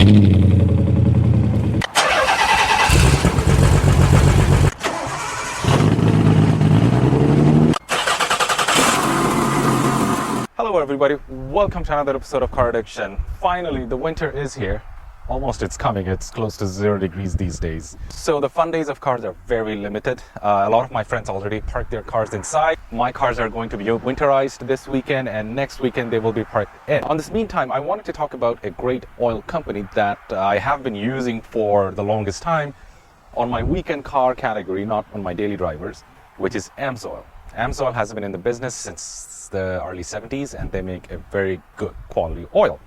Hello everybody, welcome to another episode of Car Addiction. Finally, the winter is here. Almost it's coming, it's close to 0 degrees these days. So the fun days of cars are very limited. A lot of my friends already parked their cars inside. My cars are going to be winterized this weekend, and next weekend they will be parked in. On this meantime, I wanted to talk about a great oil company that I have been using for the longest time on my weekend car category, not on my daily drivers, which is Amsoil. Amsoil has been in the business since the early 70s, and they make a very good quality oil.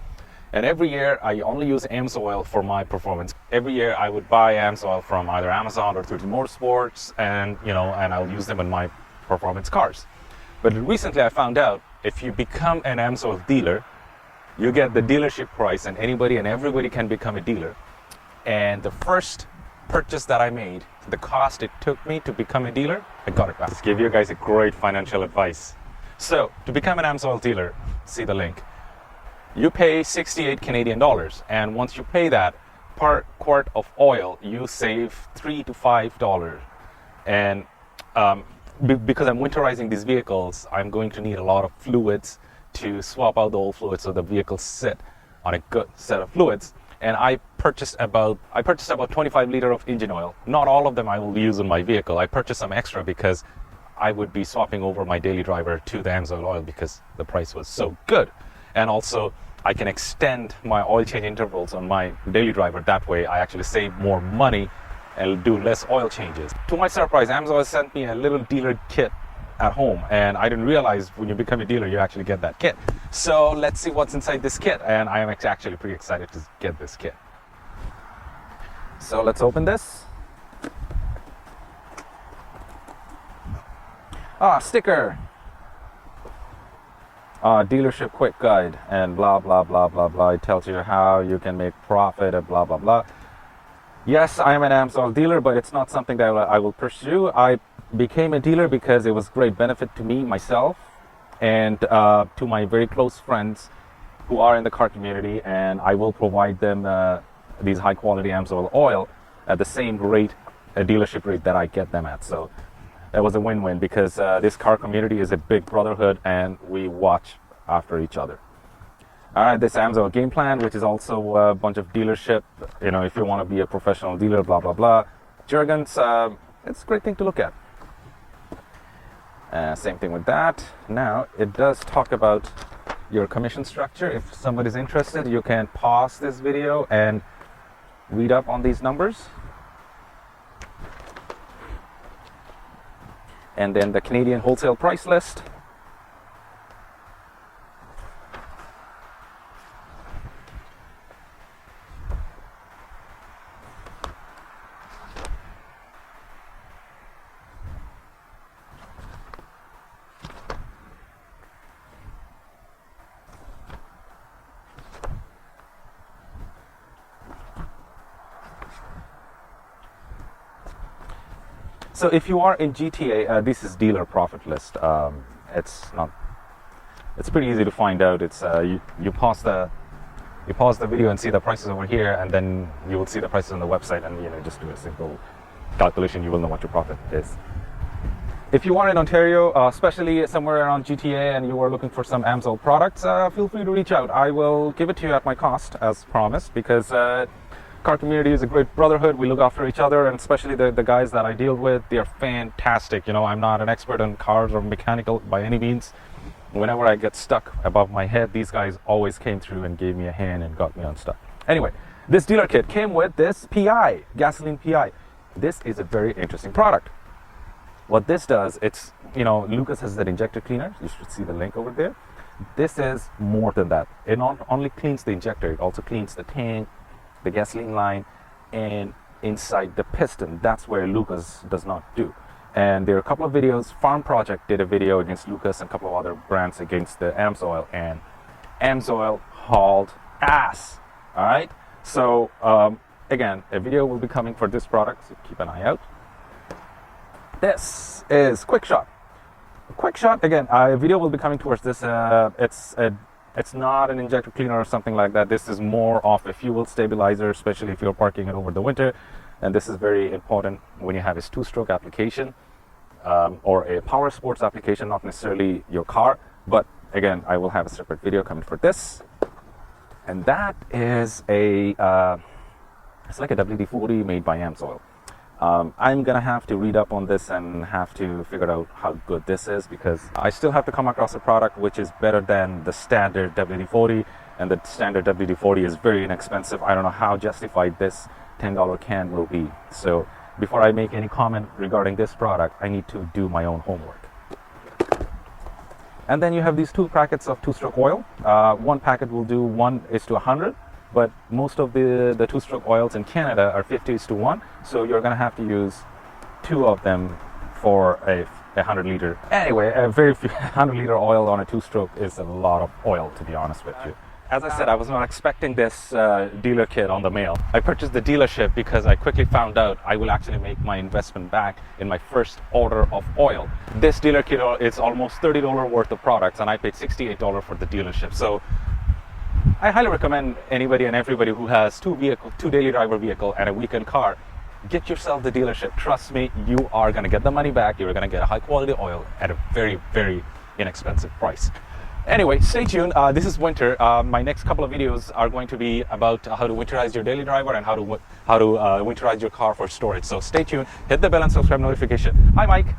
And every year I only use Amsoil for my performance. Every year I would buy Amsoil from either Amazon or 30 Motorsports, and I'll use them in my performance cars. But recently I found out if you become an Amsoil dealer, you get the dealership price, and anybody and everybody can become a dealer. And the first purchase that I made, the cost it took me to become a dealer, I got it back. Just give you guys a great financial advice. So to become an Amsoil dealer, see the link. You pay 68 Canadian dollars, and once you pay that, per quart of oil, you save $3 to $5. And because I'm winterizing these vehicles, I'm going to need a lot of fluids to swap out the old fluids so the vehicles sit on a good set of fluids. And I purchased about 25 liters of engine oil. Not all of them I will use in my vehicle. I purchased some extra because I would be swapping over my daily driver to the Amsoil oil because the price was so good. And also, I can extend my oil change intervals on my daily driver. That way, I actually save more money and do less oil changes. To my surprise, Amsoil sent me a little dealer kit at home, and I didn't realize when you become a dealer, you actually get that kit. So let's see what's inside this kit, and I am actually pretty excited to get this kit. So let's open this. Sticker. Dealership quick guide, and blah blah blah blah blah. It tells you how you can make profit and blah blah blah. Yes, I am an Amsoil dealer, but it's not something that I will pursue. I became a dealer because it was great benefit to me, myself, and to my very close friends who are in the car community, and I will provide them these high quality Amsoil oil at the same rate, a dealership rate that I get them at. So it was a win-win because this car community is a big brotherhood, and we watch after each other. All right, this Amsoil game plan, which is also a bunch of dealership, if you want to be a professional dealer, blah, blah, blah. Jargons, it's a great thing to look at. Same thing with that. Now, it does talk about your commission structure. If somebody's interested, you can pause this video and read up on these numbers. And then the Canadian wholesale price list. So if you are in GTA, this is dealer profit list. It's pretty easy to find out. It's you pause the video and see the prices over here, and then you will see the prices on the website, and just do a simple calculation. You will know what your profit is. If you are in Ontario, especially somewhere around GTA, and you are looking for some Amsoil products, feel free to reach out. I will give it to you at my cost, as promised, because car community is a great brotherhood. We look after each other, and especially the guys that I deal with, they are fantastic. I'm not an expert on cars or mechanical by any means. Whenever I get stuck above my head, these guys always came through and gave me a hand and got me unstuck. Anyway, this dealer kit came with this PI, gasoline PI. This is a very interesting product. What this does, it's, Lucas has that injector cleaner. You should see the link over there. This is more than that. It not only cleans the injector, it also cleans the tank, the gasoline line, and inside the piston. That's where Lucas does not do. And there are a couple of videos. Farm Project did a video against Lucas and a couple of other brands against the Amsoil, and Amsoil hauled ass. All right. So again, a video will be coming for this product, so keep an eye out. This is Quick Shot. Quick Shot, again, a video will be coming towards this. It's a It's not an injector cleaner or something like that. This is more of a fuel stabilizer, especially if you're parking it over the winter. And this is very important when you have a two-stroke application or a power sports application, not necessarily your car. But again, I will have a separate video coming for this. And that is it's like a WD-40 made by Amsoil. I'm gonna have to read up on this and have to figure out how good this is, because I still have to come across a product which is better than the standard WD-40, and the standard WD-40 is very inexpensive. I don't know how justified this $10 can will be. So before I make any comment regarding this product, I need to do my own homework. And then you have these 2 packets of two-stroke oil. One packet will do 1:100, but most of the two-stroke oils in Canada are 50:1. So you're gonna have to use 2 of them for a 100 liter. Anyway, a very 100 liter oil on a two-stroke is a lot of oil, to be honest with you. As I said, I was not expecting this dealer kit on the mail. I purchased the dealership because I quickly found out I will actually make my investment back in my first order of oil. This dealer kit is almost $30 worth of products, and I paid $68 for the dealership. So I highly recommend anybody and everybody who has 2 daily driver vehicle and a weekend car, get yourself the dealership. Trust me, you are going to get the money back. You're going to get a high quality oil at a very, very inexpensive price. Anyway, stay tuned. This is winter. My next couple of videos are going to be about how to winterize your daily driver and how to winterize your car for storage. So stay tuned, hit the bell and subscribe notification. Hi, Mike.